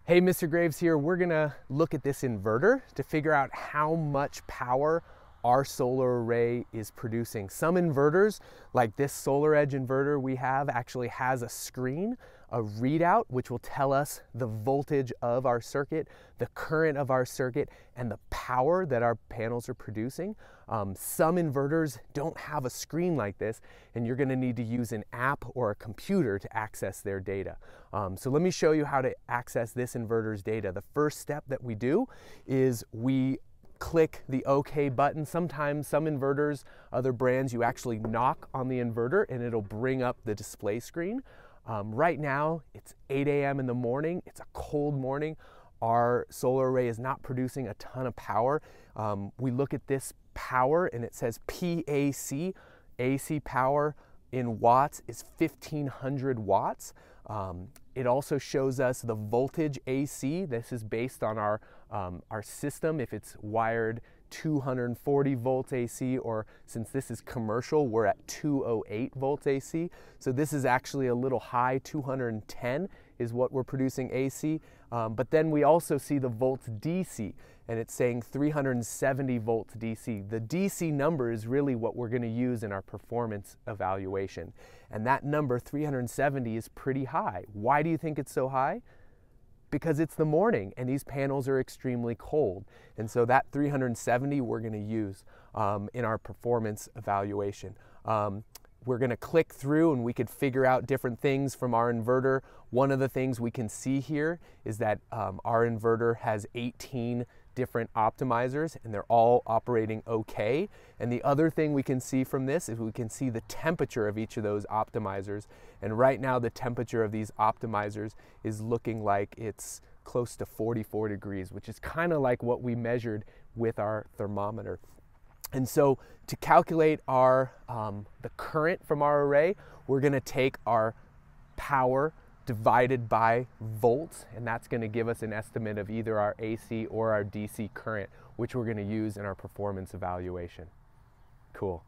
Hey, Mr. Graves here. We're gonna look at this inverter to figure out how much power our solar array is producing. Some inverters, like this Solar Edge inverter we have, actually has a screen, a readout, which will tell us the voltage of our circuit, the current of our circuit, and the power that our panels are producing. Some inverters don't have a screen like this, and you're gonna need to use an app or a computer to access their data. So let me show you how to access this inverter's data. The first step that we do is we click the OK button. Sometimes some inverters, other brands, you actually knock on the inverter and it'll bring up the display screen. Right now, it's 8 a.m. in the morning. It's a cold morning. Our solar array is not producing a ton of power. We look at this power and it says PAC. AC power in watts is 1500 watts. It also shows us the voltage AC. This is based on our system, if it's wired 240 volts AC, or since this is commercial, we're at 208 volts AC. So this is actually a little high, 210 is what we're producing AC. But then we also see the volts DC, and it's saying 370 volts DC. The DC number is really what we're gonna use in our performance evaluation. And that number, 370, is pretty high. Why do you think it's so high? Because it's the morning and these panels are extremely cold. And so that 370 we're gonna use in our performance evaluation. We're gonna click through and we could figure out different things from our inverter. One of the things we can see here is that our inverter has 18 different optimizers and they're all operating okay. And the other thing we can see from this is we can see the temperature of each of those optimizers. And right now the temperature of these optimizers is looking like it's close to 44 degrees, which is kind of like what we measured with our thermometer. And so to calculate our the current from our array, we're gonna take our power divided by volts, and that's gonna give us an estimate of either our AC or our DC current, which we're gonna use in our performance evaluation. Cool.